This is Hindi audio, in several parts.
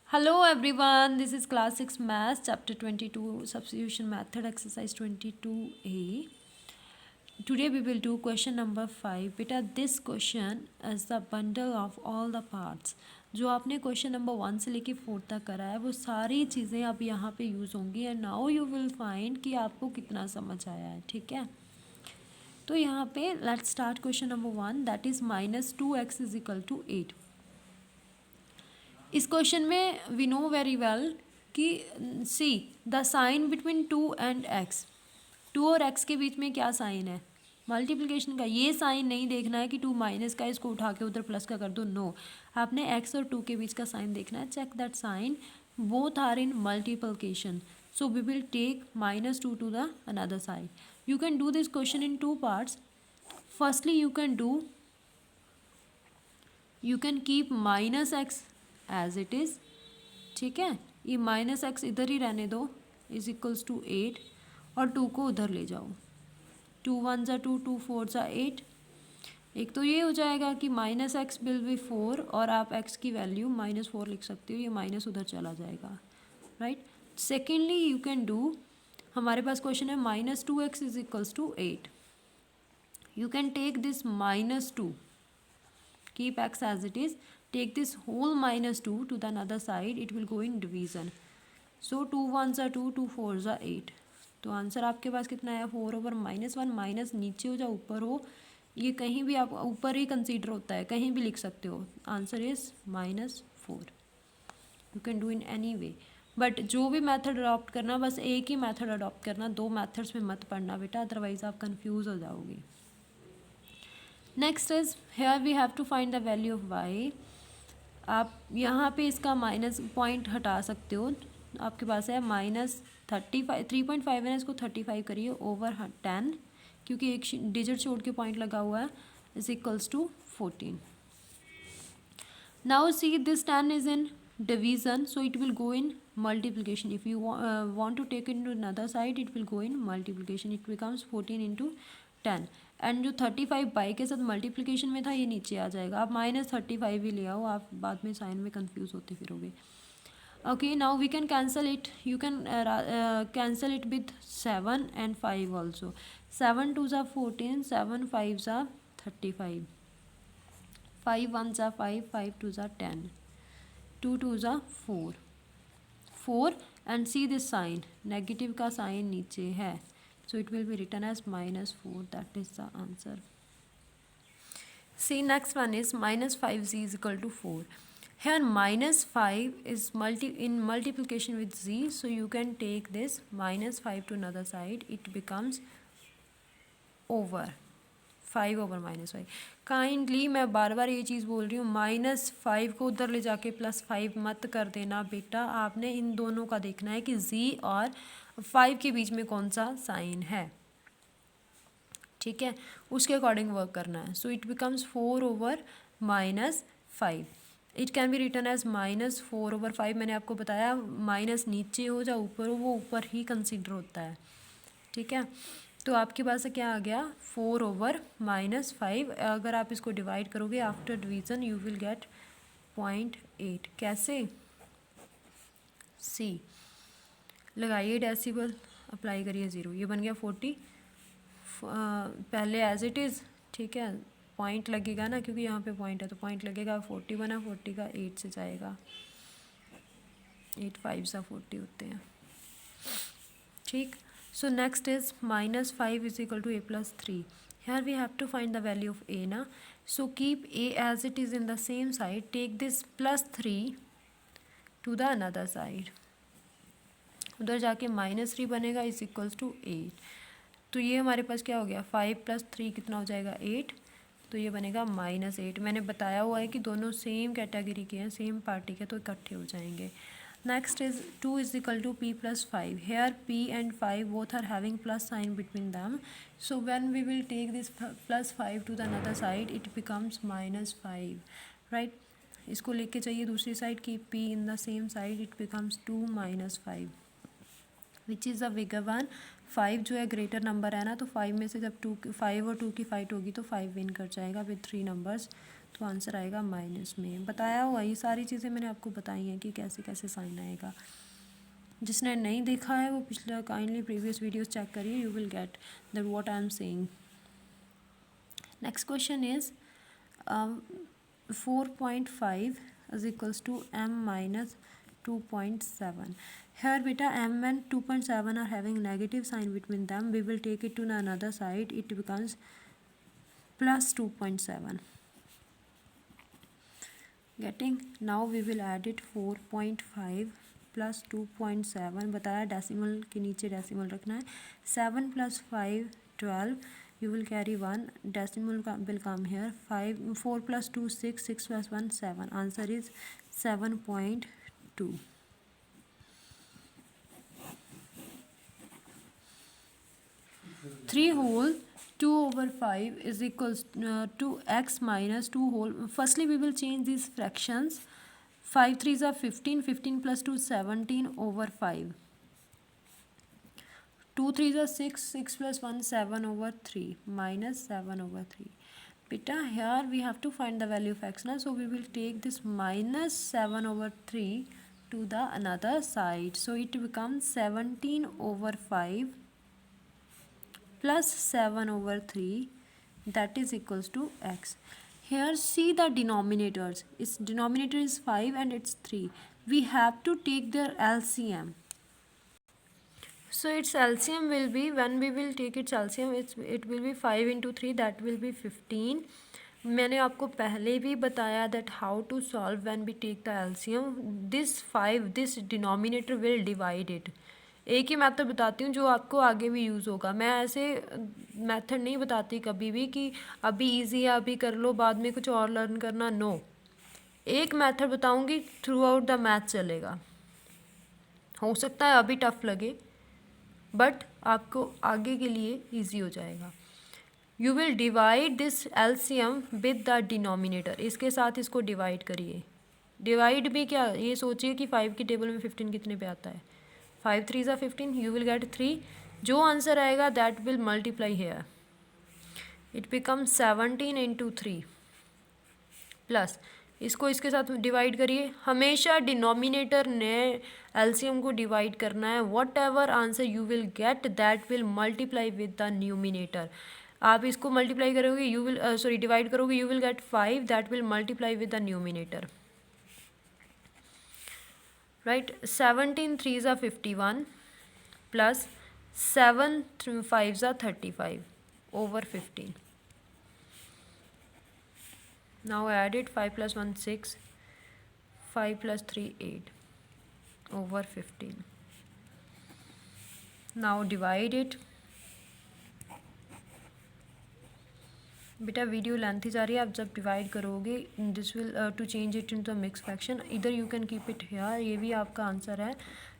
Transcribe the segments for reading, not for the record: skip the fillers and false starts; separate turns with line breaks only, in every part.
Hello everyone, this is class 6 maths chapter 22 substitution method exercise 22a. Today we will do question number 5. Beta this question is the bundle of all the parts. जो आपने क्वेश्चन नंबर 1 से लेके 4 तक करा है वो सारी चीज़ें अब यहाँ पे यूज़ होंगी and now you will find कि आपको कितना समझ आया है. ठीक है, तो यहाँ पे let's start question number 1 that is -2x is equal to 8. इस क्वेश्चन में वी नो वेरी वेल कि see the sign between 2 and x, 2 और x के बीच में क्या साइन है, मल्टीप्लिकेशन का. ये साइन नहीं देखना है कि 2 माइनस का इसको उठा के उधर प्लस का कर दो. नो, आपने x और 2 के बीच का साइन देखना है. Check that sign, both are in multiplication, so we will take -2 to the another side. You can do this question in two parts. Firstly you can keep -x as it is. ठीक है, ये -x इधर ही रहने दो इज इक्वल्स टू 8 और 2 को उधर ले जाओ. 2 1 ज़ा 2, 2 4 ज़ा 8. एक तो ये हो जाएगा कि -x विल बी 4 और आप x की वैल्यू -4 लिख सकते हो, ये माइनस उधर चला जाएगा. Right. Secondly you can do, हमारे पास क्वेश्चन है -2x is equals to 8. You can take this -2, keep x as it is, take this whole -2 to the another side, it will go in division. So 2 1s are 2, 2 4s are 8. तो आंसर आपके पास कितना है, 4/-1. माइनस नीचे हो या ऊपर हो, ये कहीं भी आप ऊपर ही कंसीडर होता है, कहीं भी लिख सकते हो. Answer is -4. You can do in any way, but जो भी मेथड अडॉप्ट करना बस एक ही मेथड अडॉप्ट करना, दो मेथड्स में मत पढ़ना बेटा, अदरवाइज आप कंफ्यूज हो जाओगे. Next is here we have to find the value of y. आप यहाँ पे इसका माइनस पॉइंट हटा सकते हो. आपके पास है -35, 3.5 है, इसको 35 करिए ओवर 10, क्योंकि एक डिजिट छोड़ के पॉइंट लगा हुआ है, is equals to 14. Now see this 10 is in division, so it will go in multiplication. If you want to take it to another side, it will go in multiplication. It becomes 14 into 10. And जो 35 बाई के साथ मल्टीप्लिकेशन में था ये नीचे आ जाएगा. आप -35 ही ले आओ, आप बाद में साइन में कंफ्यूज होते फिरोगे. Okay, now we can cancel it. You can cancel it with 7 and 5 also. 7 2 ज़ा 14, 7 5 ज़ा 35, 5 1 ज़ा 5, 5 2 ज़ा 10, 2 2 ज़ा 4 and see this sign, negative का साइन नीचे है, so it will be written as -4. That is the answer. See, next one is -5z is equal to 4. Here -5 is in multiplication with z, so you can take this -5 to another side, it becomes over 5/-5. Kindly मैं बार बार ये चीज़ बोल रही हूँ, -5 को उधर ले जाके +5 मत कर देना बेटा. आपने इन दोनों का देखना है कि z और 5 के बीच में कौन सा साइन है. ठीक है, उसके अकॉर्डिंग वर्क करना है. So it becomes 4/-5. It can be written as -4/5. मैंने आपको बताया माइनस नीचे हो या ऊपर हो, वो ऊपर ही कंसिडर होता है. ठीक है, तो आपके पास क्या आ गया, 4/-5. अगर आप इसको डिवाइड करोगे after division you will gate 0.8. कैसे, सी लगाइए डेसिबल, अप्लाई करिए 0, ये बन गया 40. पहले एज इट इज़. ठीक है, पॉइंट लगेगा ना, क्योंकि यहाँ पे पॉइंट है तो पॉइंट लगेगा. 40 बना, 40 का 8 से जाएगा, 8 5 सा 40 होते हैं. ठीक, so next is -5 is equal to a + 3. Here we have to find the value of a ना. So keep a as it is in the same side, take this +3 to the another side. उधर जाके -3 बनेगा इज इक्वल्स टू 8. तो ये हमारे पास क्या हो गया, 5 + 3 कितना हो जाएगा, 8. तो ये बनेगा -8. मैंने बताया हुआ है कि दोनों सेम कैटेगरी के हैं, सेम पार्टी के, तो इकट्ठे हो जाएंगे. Next is 2 is equal to p + 5. Here p and 5 both are having plus sign between them, so when we will take this +5 to the another side it becomes -5. Right, इसको लेके चाहिए दूसरी साइड की p in the same side, it becomes 2 -5. Which is a bigger one. 5 जो है ग्रेटर नंबर है ना, तो 5 में से जब 5 और 2 की फाइट होगी तो 5 विन कर जाएगा विद 3 नंबर्स. तो आंसर आएगा माइनस में। बताया हुआ ये सारी चीज़ें मैंने आपको बताई हैं कि कैसे कैसे साइन आएगा। जिसने नहीं देखा है वो पिछला काइंडली प्रीवियस वीडियोस चेक करिए, you will get that what I am saying. Next question is 4.5 is equals to m minus 2.7. Here beta m and 2.7 are having negative sign between them. We will take it to the another side. It becomes plus 2.7. Getting? Now we will add it 4.5 plus 2.7. बताया डेसिमल के नीचे डेसिमल रखना है। 7 plus 5 12. You will carry 1 decimal will come here. 4 plus 2 6, 6 plus 1 7. Answer is 7.2. 3 whole 2 over 5 is equals to x minus 2 whole. Firstly we will change these fractions. 5 3s are 15, 15 plus 2 17 over 5. 2 3s are 6, 6 plus 1 7 over 3 minus 7 over 3. Beta here we have to find the value of x now, so we will take this minus 7 over 3 to the another side, so it becomes 17 over 5 plus 7 over 3, that is equals to x. Here see the denominators, its denominator is 5 and it's 3. We have to take their LCM. So its LCM will be, when we will take its LCM, it will be 5 into 3, that will be 15. मैंने आपको पहले भी बताया that how to solve when we take the LCM. This 5, this denominator will divide it. एक ही मेथड बताती हूँ जो आपको आगे भी यूज़ होगा। मैं ऐसे मेथड नहीं बताती कभी भी कि अभी इजी है अभी कर लो बाद में कुछ और लर्न करना, नो। एक मेथड बताऊँगी, थ्रू आउट द मैथ चलेगा। हो सकता है अभी टफ लगे बट आपको आगे के लिए इजी हो जाएगा। You will divide this LCM with the denominator, इसके साथ इसको डिवाइड करिए। डिवाइड भी क्या, ये सोचिए कि 5 की टेबल में 15 कितने पे आता है, 5 3 ज़ा 15, यू विल गेट 3। जो आंसर आएगा that will multiply here, it becomes 17 into 3 plus इसको इसके साथ डिवाइड करिए। हमेशा डिनोमिनेटर ने एलसीएम को डिवाइड करना है। What ever answer you will get that will multiply with the numerator. आप इसको मल्टीप्लाई करोगे, यू विल सॉरी डिवाइड करोगे, you will gate 5, that will multiply with the numerator, right. 17 3 ज़ा 51 प्लस 7 5 ज़ा 35 over 15. Now add it, 5 plus 1 6, 5 plus 3 8 over 15. Now divide it. बेटा वीडियो लेंथी जा रही है, आप जब डिवाइड करोगे this will to change it into the mix fraction, इधर you can keep it here. ये भी आपका आंसर है,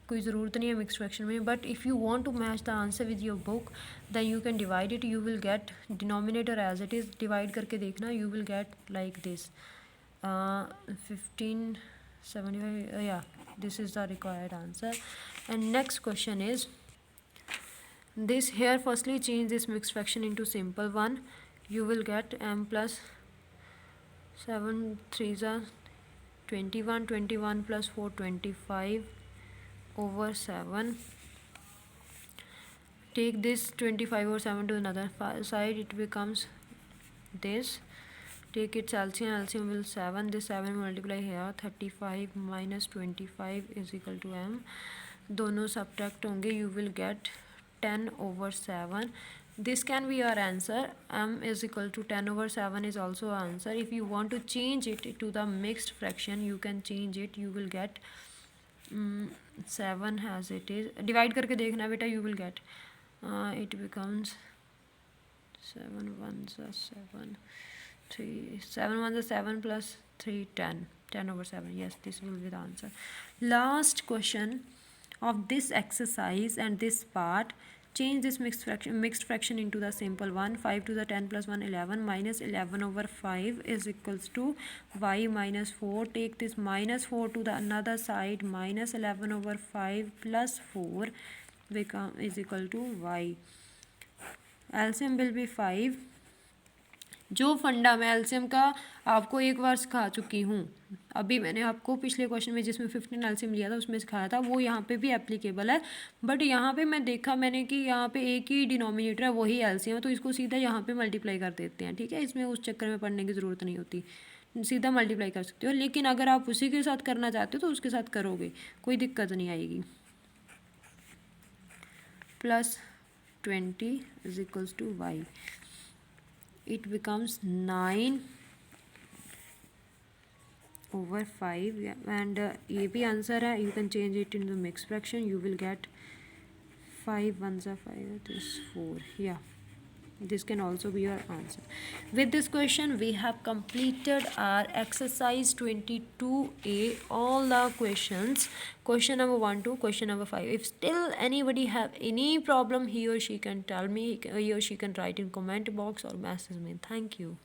कोई ज़रूरत नहीं है मिक्स फ्रैक्शन में, but if you want to match the answer with your book then you can divide it. You will get denominator as it is, divide करके देखना, you will get like this 1575, yeah, this is the required answer. And next question is this, here firstly change this mixed fraction into simple one. You will get m plus 7 3 ज़ा 21, 21 plus 4 25 over 7. Take this 25 over 7 to another side, it becomes this. Take its LCM, LCM will 7, this 7 multiply here, 35 minus 25 is equal to m. दोनों subtract होंगे, you will get 10 over 7. This can be your answer. M is equal to 10 over 7 is also answer. If you want to change it to the mixed fraction, you can change it. You will get 7 as it is. Divide करके देखना बेटा, you will get it becomes 7 1 7 3 7 1 7 plus 3 10 10 over 7. Yes, this will be the answer. Last question of this exercise and this part. Change this mixed fraction into the simple one. 5 to the 10 plus 1 11 minus 11 over 5 is equals to y minus 4. Take this minus 4 to the another side, minus 11 over 5 plus 4 is equal to y. LCM will be 5. जो फंडा मैं एलसीएम का आपको एक बार सिखा चुकी हूँ, अभी मैंने आपको पिछले क्वेश्चन में जिसमें 15 एलसीएम लिया था उसमें सिखाया था, वो यहाँ पे भी एप्लीकेबल है। बट यहाँ पे मैं देखा मैंने कि यहाँ पे एक ही डिनोमिनेटर है, वही एलसीएम है, तो इसको सीधा यहाँ पे मल्टीप्लाई कर देते हैं। ठीक है, इसमें उस चक्कर में पढ़ने की ज़रूरत नहीं होती, सीधा मल्टीप्लाई कर सकते हो। लेकिन अगर आप उसी के साथ करना चाहते हो तो उसके साथ करोगे, कोई दिक्कत नहीं आएगी। Plus 20 is equals to y, it becomes 9 over 5, and ये भी आंसर है, you can change it into mixed fraction, you will get 5 ones are 5, that is 4. Yeah, this can also be your answer. With this question we have completed our exercise 22a, all the questions, question number 1 to question number 5. If still anybody have any problem, he or she can tell me, he or she can write in comment box or message me. Thank you.